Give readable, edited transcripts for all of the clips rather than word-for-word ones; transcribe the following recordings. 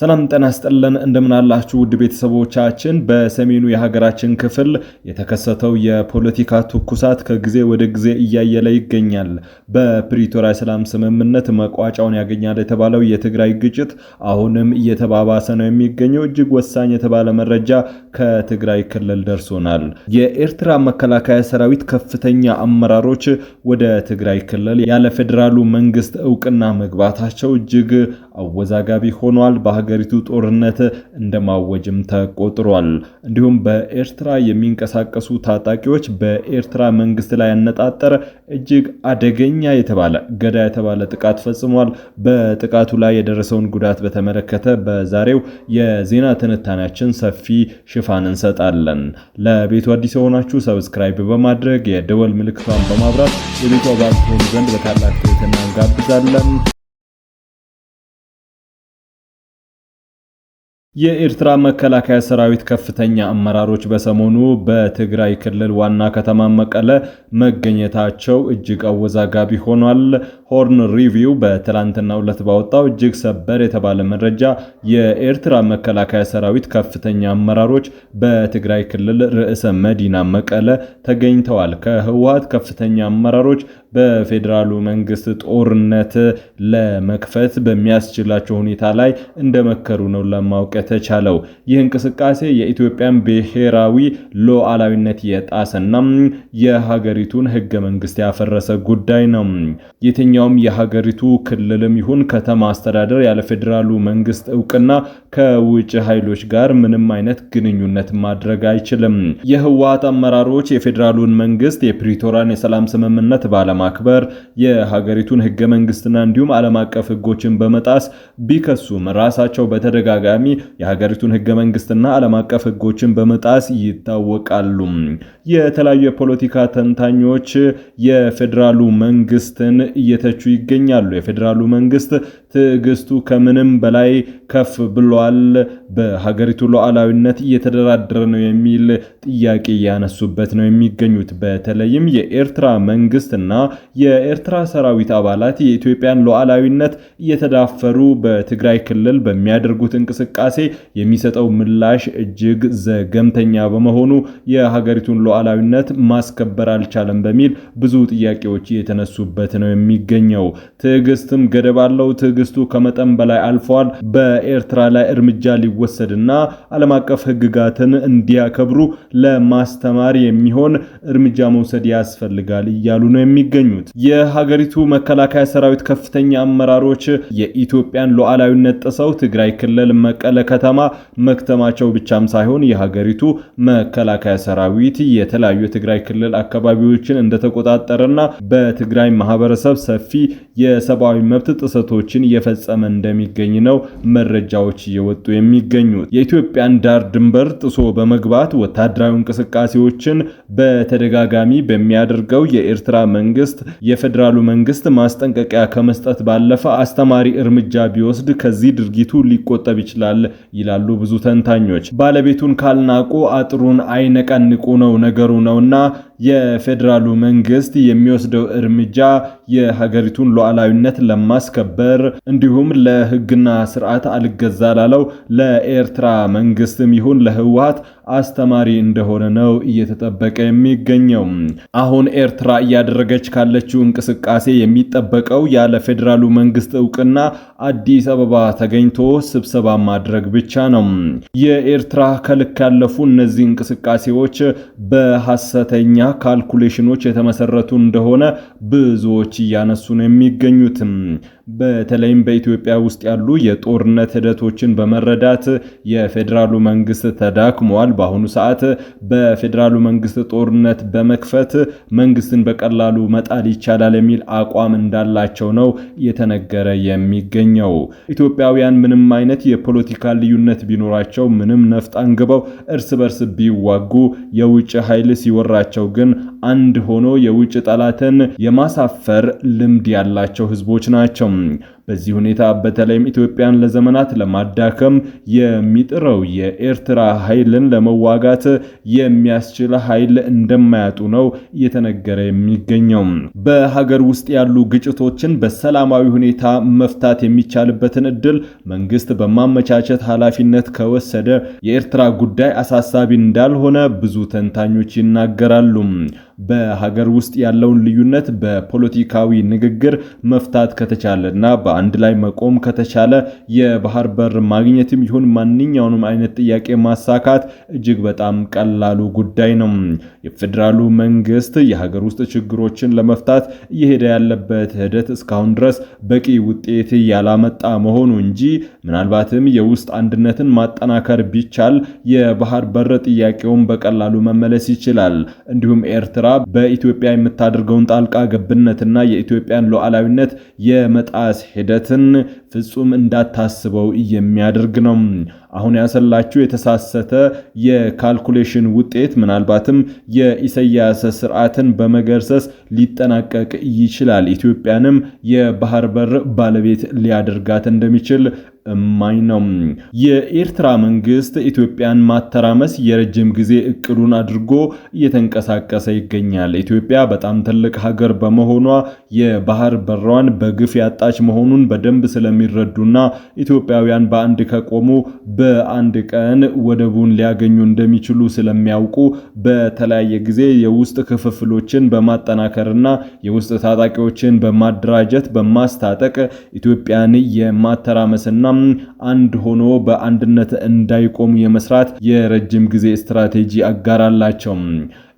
ሰላም ጤና ይስጥልን እንደምን አላችሁ ውድ ቤተሰቦቻችን። በሰሜኑ የሀገራችን ክፍል የተከሰተው የፖለቲካ ትኩሳት ከጊዜ ወደ ጊዜ እያየለ ይገኛል። በፕሪቶሪያ ሰላም ስምምነት መቋጫውን ያገኛል የተባለው የትግራይ ግጭት አሁንም እየተባባሰ ነው የሚገኘው። እጅግ ወሳኝ የተባለ መረጃ ከትግራይ ክልል ደርሶናል። የኤርትራ መከላከያ ሰራዊት ከፍተኛ አመራሮች ወደ ትግራይ ክልል ያለ ፌዴራሉ መንግስት እውቅና መግባታቸው እጅግ አወዛጋቢ ሆኗል። በሀገሪቱ ጦርነት እንደማወጅም ተቆጥሯል። እንዲሁም በኤርትራ የሚንቀሳቀሱ ታጣቂዎች በኤርትራ መንግስት ላይ ያነጣጠረ እጅግ አደገኛ የተባለ ጥቃት ፈጽሟል። በጥቃቱ ላይ የደረሰውን ጉዳት በተመለከተ በዛሬው የዜና ትንታኔያችን ሰፊ ሽፋን እንሰጣለን። ለቤቱ አዲስ የሆናችሁ ሰብስክራይብ በማድረግ የደወል ምልክቷን በማብራት የቤቱ አባል ትሆኑ ዘንድ በታላቅ ትህትና እንጋብዛለን። የኤርትራ መከላከያ ሰራዊት ከፍተኛ አመራሮች በሰሞኑ በትግራይ ክልል ዋና ከተማ መቀለ መገኘታቸው እጅግ አወዛጋቢ ሆኗል። ሆርን ሪቪው በትላንትናው ዕለት ባወጣው እጅግ ሰበር የተባለ መረጃ የኤርትራ መከላከያ ሰራዊት ከፍተኛ አመራሮች በትግራይ ክልል ርዕሰ መዲና መቀለ ተገኝተዋል። ከህወሓት ከፍተኛ አመራሮች በፌዴራሉ መንግስት ጦርነት ለመክፈት በሚያስችላቸው ሁኔታ ላይ እንደመከሩ ነው ለማወቅ ተቻለው። ይህ እንቅስቃሴ የኢትዮጵያን ብሔራዊ ሉዓላዊነት የጣሰና የሀገሪቱን ህገ መንግስት ያፈረሰ ጉዳይ ነው። የትኛውም የሀገሪቱ ክልልም ይሁን ከተማ አስተዳደር ያለ ፌዴራሉ መንግስት እውቅና ከውጭ ኃይሎች ጋር ምንም አይነት ግንኙነት ማድረግ አይችልም። የህወሓት አመራሮች የፌዴራሉን መንግስት የፕሪቶሪያን የሰላም ስምምነት ባለማክበር የሀገሪቱን ህገ መንግስትና እንዲሁም ዓለም አቀፍ ህጎችን በመጣስ ቢከሱም ራሳቸው በተደጋጋሚ የሀገሪቱን ህገ መንግስትና ዓለም አቀፍ ህጎችን በመጣስ ይታወቃሉ። የተለያዩ የፖለቲካ ተንታኞች የፌዴራሉ መንግስትን እየተቹ ይገኛሉ። የፌዴራሉ መንግስት ትዕግስቱ ከምንም በላይ ከፍ ብሏል፣ በሀገሪቱ ሉዓላዊነት እየተደራደረ ነው የሚል ጥያቄ ያነሱበት ነው የሚገኙት። በተለይም የኤርትራ መንግስትና የኤርትራ ሰራዊት አባላት የኢትዮጵያን ሉዓላዊነት እየተዳፈሩ በትግራይ ክልል በሚያደርጉት እንቅስቃሴ የሚሰጠው ምላሽ እጅግ ዘገምተኛ በመሆኑ የሀገሪቱን ሉዓላዊነት ማስከበር አልቻለም በሚል ብዙ ጥያቄዎች የተነሱበት ነው የሚገኘው። ትዕግስትም ገደብ አለው። ትዕግስቱ ከመጠን በላይ አልፏል። በኤርትራ ላይ እርምጃ ሊወሰድና ዓለም አቀፍ ህግጋትን እንዲያከብሩ ለማስተማር የሚሆን እርምጃ መውሰድ ያስፈልጋል እያሉ ነው የሚገኙት። የሀገሪቱ መከላከያ ሰራዊት ከፍተኛ አመራሮች የኢትዮጵያን ሉዓላዊነት ጥሰው ትግራይ ክልል መቀለ ከተማ መክተማቸው ብቻም ሳይሆን የሀገሪቱ መከላከያ ሰራዊት የተለያዩ የትግራይ ክልል አካባቢዎችን እንደተቆጣጠረና በትግራይ ማህበረሰብ ሰፊ የሰብአዊ መብት ጥሰቶችን እየፈጸመ እንደሚገኝ ነው መረጃዎች እየወጡ የሚገኙት። የኢትዮጵያን ዳር ድንበር ጥሶ በመግባት ወታደራዊ እንቅስቃሴዎችን በተደጋጋሚ በሚያደርገው የኤርትራ መንግስት የፌዴራሉ መንግስት ማስጠንቀቂያ ከመስጠት ባለፈ አስተማሪ እርምጃ ቢወስድ ከዚህ ድርጊቱ ሊቆጠብ ይችላል ይላሉ ብዙ ተንታኞች። ባለቤቱን ካልናቁ አጥሩን አይነቀንቁ ነው ነገሩ ነውና የፌዴራሉ መንግስት የሚወስደው እርምጃ የሀገሪቱን ሉዓላዊነት ለማስከበር እንዲሁም ለህግና ስርዓት አልገዛ ላለው ለኤርትራ መንግስትም ይሁን ለህወሓት አስተማሪ እንደሆነ ነው እየተጠበቀ የሚገኘው። አሁን ኤርትራ እያደረገች ካለችው እንቅስቃሴ የሚጠበቀው ያለ ፌዴራሉ መንግስት እውቅና አዲስ አበባ ተገኝቶ ስብሰባ ማድረግ ብቻ ነው። የኤርትራ ከልክ ያለፉ እነዚህ እንቅስቃሴዎች በሐሰተኛ ካልኩሌሽኖች የተመሰረቱ እንደሆነ ብዙዎች እያነሱ ነው የሚገኙት። በተለይም በኢትዮጵያ ውስጥ ያሉ የጦርነት ሂደቶችን በመረዳት የፌዴራሉ መንግስት ተዳክሟል። በአሁኑ ሰዓት በፌዴራሉ መንግስት ጦርነት በመክፈት መንግስትን በቀላሉ መጣል ይቻላል የሚል አቋም እንዳላቸው ነው የተነገረ የሚገኘው። ኢትዮጵያውያን ምንም አይነት የፖለቲካ ልዩነት ቢኖራቸው፣ ምንም ነፍጥ አንግበው እርስ በርስ ቢዋጉ፣ የውጭ ኃይል ሲወራቸው ግን አንድ ሆኖ የውጭ ጠላትን የማሳፈር ልምድ ያላቸው ህዝቦች ናቸው። በዚህ ሁኔታ በተለይም ኢትዮጵያን ለዘመናት ለማዳከም የሚጥረው የኤርትራ ኃይልን ለመዋጋት የሚያስችል ኃይል እንደማያጡ ነው እየተነገረ የሚገኘው። በሀገር ውስጥ ያሉ ግጭቶችን በሰላማዊ ሁኔታ መፍታት የሚቻልበትን እድል መንግስት በማመቻቸት ኃላፊነት ከወሰደ የኤርትራ ጉዳይ አሳሳቢ እንዳልሆነ ብዙ ተንታኞች ይናገራሉ። በሀገር ውስጥ ያለውን ልዩነት በፖለቲካዊ ንግግር መፍታት ከተቻለና በአንድ ላይ መቆም ከተቻለ የባህር በር ማግኘትም ይሁን ማንኛውንም አይነት ጥያቄ ማሳካት እጅግ በጣም ቀላሉ ጉዳይ ነው። የፌዴራሉ መንግስት የሀገር ውስጥ ችግሮችን ለመፍታት እየሄደ ያለበት ሂደት እስካሁን ድረስ በቂ ውጤት ያላመጣ መሆኑ እንጂ ምናልባትም የውስጥ አንድነትን ማጠናከር ቢቻል የባህር በር ጥያቄውን በቀላሉ መመለስ ይችላል። እንዲሁም ኤርትራ በኢትዮጵያ የምታደርገውን ጣልቃ ገብነትና የኢትዮጵያን ሉዓላዊነት የመጣስ ሂደትን ፍጹም እንዳታስበው የሚያደርግ ነው። አሁን ያሰላችሁ የተሳሰተ የካልኩሌሽን ውጤት ምናልባትም የኢሳያስ ስርዓትን በመገርሰስ ሊጠናቀቅ ይችላል። ኢትዮጵያንም የባህር በር ባለቤት ሊያደርጋት እንደሚችል እማኝ ነው። የኤርትራ መንግስት ኢትዮጵያን ማተራመስ የረጅም ጊዜ እቅዱን አድርጎ እየተንቀሳቀሰ ይገኛል። ኢትዮጵያ በጣም ትልቅ ሀገር በመሆኗ የባህር በሯን በግፍ ያጣች መሆኑን በደንብ ስለሚረዱና ኢትዮጵያውያን በአንድ ከቆሙ በአንድ ቀን ወደቡን ሊያገኙ እንደሚችሉ ስለሚያውቁ በተለያየ ጊዜ የውስጥ ክፍፍሎችን በማጠናከርና የውስጥ ታጣቂዎችን በማደራጀት በማስታጠቅ ኢትዮጵያን የማተራመስና አንድ ሆኖ በአንድነት እንዳይቆሙ የመስራት የረጅም ጊዜ ስትራቴጂ አጋራላቸው።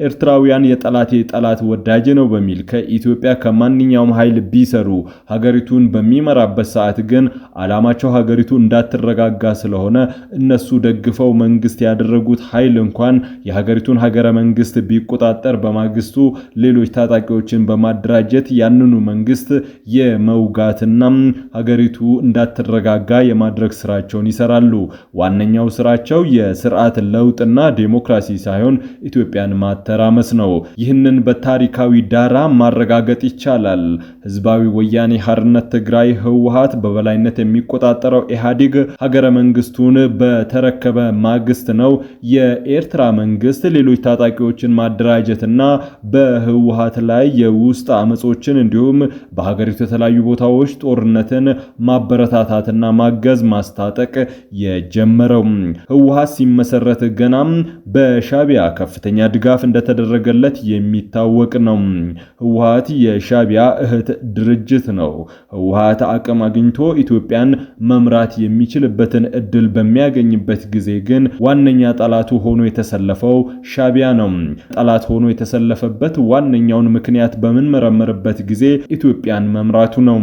ኤርትራውያን የጠላቴ ጠላት ወዳጅ ነው በሚል ከኢትዮጵያ ከማንኛውም ኃይል ቢሰሩ ሀገሪቱን በሚመራበት ሰዓት ግን ዓላማቸው ሀገሪቱ እንዳትረጋጋ ስለሆነ እነሱ ደግፈው መንግስት ያደረጉት ኃይል እንኳን የሀገሪቱን ሀገረ መንግስት ቢቆጣጠር በማግስቱ ሌሎች ታጣቂዎችን በማደራጀት ያንኑ መንግስት የመውጋትና ሀገሪቱ እንዳትረጋጋ የማድረግ ስራቸውን ይሰራሉ። ዋነኛው ስራቸው የስርዓት ለውጥና ዴሞክራሲ ሳይሆን ኢትዮጵያን ማተራመስ ነው። ይህንን በታሪካዊ ዳራ ማረጋገጥ ይቻላል። ህዝባዊ ወያኔ ሓርነት ትግራይ ህወሓት በበላይነት የሚቆጣጠረው ኢህአዴግ ሀገረ መንግስቱን በተረከበ ማግስት ነው የኤርትራ መንግስት ሌሎች ታጣቂዎችን ማደራጀትና በህወሓት ላይ የውስጥ አመጾችን እንዲሁም በሀገሪቱ የተለያዩ ቦታዎች ጦርነትን ማበረታታትና ማገዝ ማስታጠቅ የጀመረው። ህወሓት ሲመሰረት ገናም በሻቢያ ከፍተኛ ድጋፍ እንደተደረገለት የሚታወቅ ነው። ህወሓት የሻቢያ እህት ድርጅት ነው። ህወሓት አቅም አግኝቶ ኢትዮጵያን መምራት የሚችልበትን እድል በሚያገኝበት ጊዜ ግን ዋነኛ ጠላቱ ሆኖ የተሰለፈው ሻቢያ ነው። ጠላት ሆኖ የተሰለፈበት ዋነኛውን ምክንያት በምንመረምርበት ጊዜ ኢትዮጵያን መምራቱ ነው።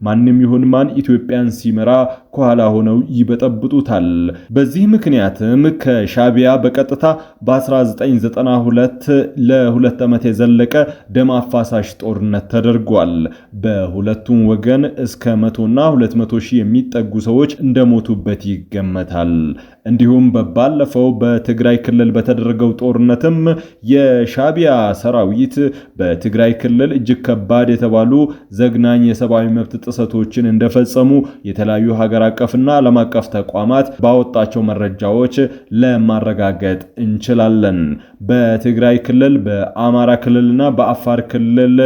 ማንም ይሁን ማን ኢትዮጵያን ሲመራ ከኋላ ሆነው ይበጠብጡታል። በዚህ ምክንያትም ከሻቢያ በቀጥታ በ1992 ለሁለት ዓመት የዘለቀ ደም አፋሳሽ ጦርነት ተደርጓል። በሁለቱም ወገን እስከ 100 እና 200 ሺህ የሚጠጉ ሰዎች እንደሞቱበት ይገመታል። እንዲሁም ባለፈው በትግራይ ክልል በተደረገው ጦርነትም የሻቢያ ሰራዊት በትግራይ ክልል እጅግ ከባድ የተባሉ ዘግናኝ የሰብአዊ መብት ጥሰቶችን እንደፈጸሙ የተለያዩ ሀገር አቀፍና ዓለም አቀፍ ተቋማት ባወጣቸው መረጃዎች ለማረጋገጥ እንችላለን። በትግራይ ክልል፣ በአማራ ክልልና በአፋር ክልል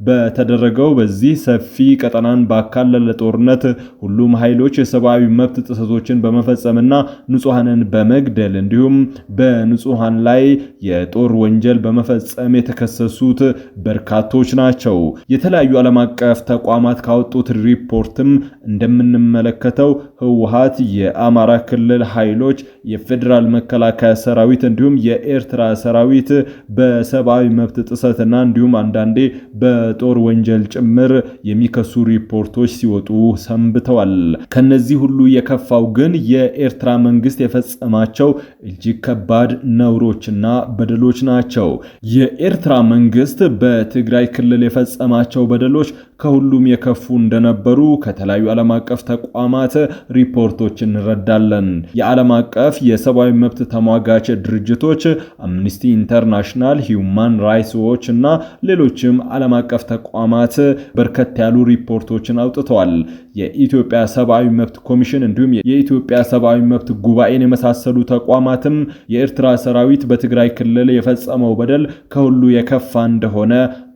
በተደረገው በዚህ ሰፊ ቀጠናን ባካለለ ጦርነት ሁሉም ኃይሎች የሰብአዊ መብት ጥሰቶችን በመፈጸምና ንጹሃንን በመግደል እንዲሁም በንጹሃን ላይ የጦር ወንጀል በመፈጸም የተከሰሱት በርካቶች ናቸው። የተለያዩ ዓለም አቀፍ ተቋማት ካወጡት ሪፖርትም እንደምንመለከተው ህወሓት የአማራ ክልል ኃይሎች፣ የፌዴራል መከላከያ ሰራዊት እንዲሁም የኤርትራ ሰራዊት በሰብአዊ መብት ጥሰትና እንዲሁም አንዳንዴ በጦር ወንጀል ጭምር የሚከሱ ሪፖርቶች ሲወጡ ሰንብተዋል። ከነዚህ ሁሉ የከፋው ግን የኤርትራ መንግስት የፈጸማቸው እጅግ ከባድ ነውሮችና በደሎች ናቸው። የኤርትራ መንግስት በትግራይ ክልል የፈጸማቸው በደሎች ከሁሉም የከፉ እንደነበሩ ከተለያዩ ዓለም አቀፍ ተቋማት ሪፖርቶች እንረዳለን። የዓለም አቀፍ የሰብአዊ መብት ተሟጋች ድርጅቶች አምነስቲ ኢንተርናሽናል፣ ሂዩማን ራይትስ ዎች እና ሌሎችም ዓለም አቀፍ ተቋማት በርከት ያሉ ሪፖርቶችን አውጥተዋል። የኢትዮጵያ ሰብአዊ መብት ኮሚሽን እንዲሁም የኢትዮጵያ ሰብአዊ መብት ጉባኤን የመሳሰሉ ተቋማትም የኤርትራ ሰራዊት በትግራይ ክልል የፈጸመው በደል ከሁሉ የከፋ እንደሆነ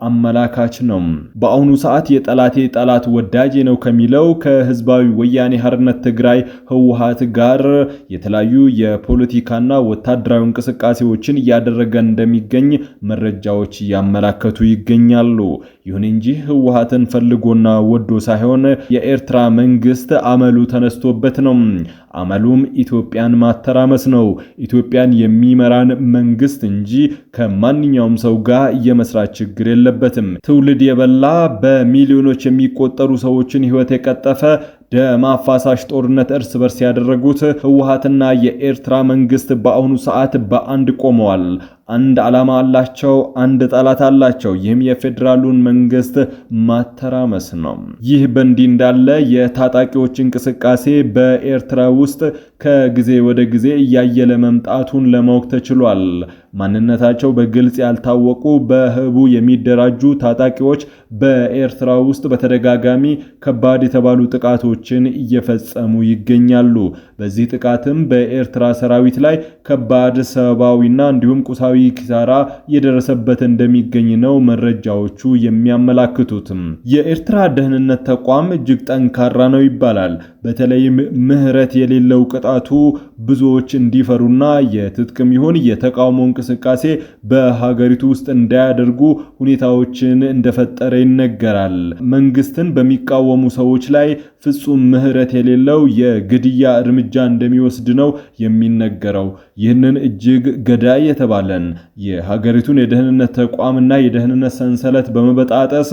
አመላካች ነው። በአሁኑ ሰዓት የጠላቴ ጠላት ወዳጄ ነው ከሚለው ከህዝባዊ ወያኔ ሓርነት ትግራይ ህወሓት ጋር የተለያዩ የፖለቲካና ወታደራዊ እንቅስቃሴዎችን እያደረገ እንደሚገኝ መረጃዎች ያመላከቱ ይገኛሉ። ይሁን እንጂ ህወሓትን ፈልጎና ወዶ ሳይሆን የኤርትራ መንግስት አመሉ ተነስቶበት ነው። አመሉም ኢትዮጵያን ማተራመስ ነው። ኢትዮጵያን የሚመራን መንግስት እንጂ ከማንኛውም ሰው ጋር የመስራት ችግር የለበትም። ትውልድ የበላ በሚሊዮኖች የሚቆጠሩ ሰዎችን ህይወት የቀጠፈ ደም አፋሳሽ ጦርነት እርስ በርስ ያደረጉት ህወሓትና የኤርትራ መንግስት በአሁኑ ሰዓት በአንድ ቆመዋል። አንድ ዓላማ አላቸው፣ አንድ ጠላት አላቸው። ይህም የፌዴራሉን መንግስት ማተራመስ ነው። ይህ በእንዲህ እንዳለ የታጣቂዎች እንቅስቃሴ በኤርትራ ውስጥ ከጊዜ ወደ ጊዜ እያየለ መምጣቱን ለማወቅ ተችሏል። ማንነታቸው በግልጽ ያልታወቁ በህቡ የሚደራጁ ታጣቂዎች በኤርትራ ውስጥ በተደጋጋሚ ከባድ የተባሉ ጥቃቶችን እየፈጸሙ ይገኛሉ። በዚህ ጥቃትም በኤርትራ ሰራዊት ላይ ከባድ ሰብአዊና እንዲሁም ቁሳዊ ኪሳራ የደረሰበት እንደሚገኝ ነው መረጃዎቹ የሚያመላክቱት። የኤርትራ ደህንነት ተቋም እጅግ ጠንካራ ነው ይባላል። በተለይም ምህረት የሌለው ቅጣቱ ብዙዎች እንዲፈሩና የትጥቅም ይሁን የተቃውሞ እንቅስቃሴ በሀገሪቱ ውስጥ እንዳያደርጉ ሁኔታዎችን እንደፈጠረ ይነገራል። መንግስትን በሚቃወሙ ሰዎች ላይ ፍጹም ምህረት የሌለው የግድያ እርምጃ እንደሚወስድ ነው የሚነገረው። ይህንን እጅግ ገዳይ የተባለን የሀገሪቱን የደህንነት ተቋምና የደህንነት ሰንሰለት በመበጣጠስ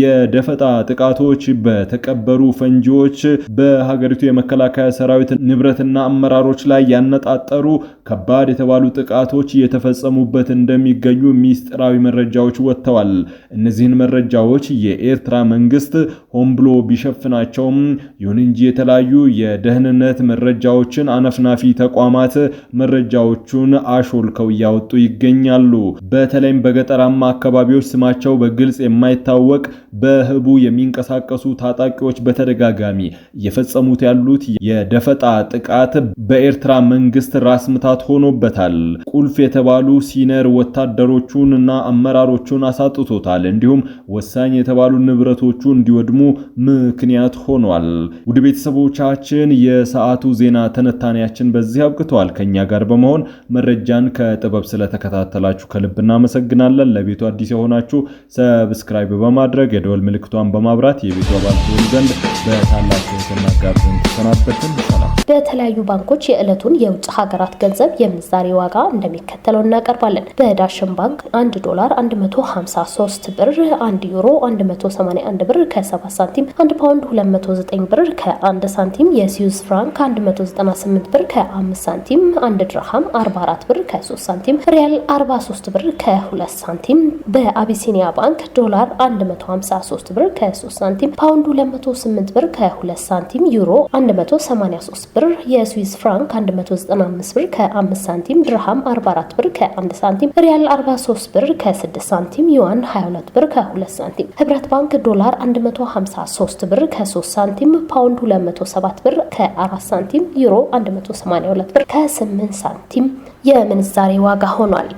የደፈጣ ጥቃቶች፣ በተቀበሩ ፈንጂዎች በሀገሪቱ የመከላከያ ሰራዊት ንብረትና አመራሮች ላይ ያነጣጠሩ ከባድ የተባሉ ጥቃቶች እየተፈጸሙበት እንደሚገኙ ሚስጥራዊ መረጃዎች ወጥተዋል። እነዚህን መረጃዎች የኤርትራ መንግስት ሆን ብሎ ቢሸፍናቸውም ይሁን እንጂ የተለያዩ የደህንነት መረጃዎችን አነፍናፊ ተቋማት መረጃዎቹን አሾልከው እያወጡ ይገኛሉ። በተለይም በገጠራማ አካባቢዎች ስማቸው በግልጽ የማይታወቅ በህቡ የሚንቀሳቀሱ ታጣቂዎች በተደጋጋሚ እየፈጸሙት ያሉት የደፈጣ ጥቃት በኤርትራ መንግስት ራስ ምታት ሆኖበታል። ቁልፍ የተባሉ ሲነር ወታደሮቹን እና አመራሮቹን አሳጥቶታል። እንዲሁም ወሳኝ የተባሉ ንብረቶቹ እንዲወድሙ ምክንያት ሆኗል። ውድ ቤተሰቦቻችን የሰዓቱ ዜና ትንታኔያችን በዚህ አብቅቷል። ከኛ ጋር በመሆን መረጃን ከጥበብ ስለተከታተላችሁ ከልብ እናመሰግናለን። ለቤቱ አዲስ የሆናችሁ ሰብስክራይብ በማድረግ የደወል ምልክቷን በማብራት የቤቱ አባል ትሆኑ ዘንድ በታላቅ ትህትና ጋብዘን ተሰናበትን። ሰላም። በተለያዩ ባንኮች የዕለቱን የውጭ ሀገራት ገንዘብ የምንዛሬ ዋጋ እንደሚከተለው እናቀርባለን። በዳሽን ባንክ $1 153 ብር፣ 1 ዩሮ 181 ብር ከ7 ሳንቲም፣ 1 ፓውንድ 209 ብር ከ1 ሳንቲም፣ የስዊስ ፍራንክ 198 ብር ከ5 ሳንቲም፣ 1 ድርሃም 44 ብር ከ3 ሳንቲም፣ ሪያል 43 ብር ከ2 ሳንቲም። በአቢሲኒያ ባንክ ዶላር 153 ብር ከ3 ሳንቲም፣ ፓውንድ 208 ብር ከ2 ሳንቲም፣ ዩሮ 183 ብር፣ የስዊስ ፍራንክ 195 ብር ከ5 ሳንቲም፣ ድርሃም 44 ብር ከ1 ሳንቲም፣ ሪያል 43 ብር ከ6 ሳንቲም፣ ዩዋን 22 ብር ከ2 ሳንቲም። ህብረት ባንክ ዶላር 153 ብር ከ3 ሳንቲም፣ ፓውንድ 207 ብር ከ4 ሳንቲም፣ ዩሮ 182 ብር ከ8 ሳንቲም የምንዛሬ ዋጋ ሆኗል።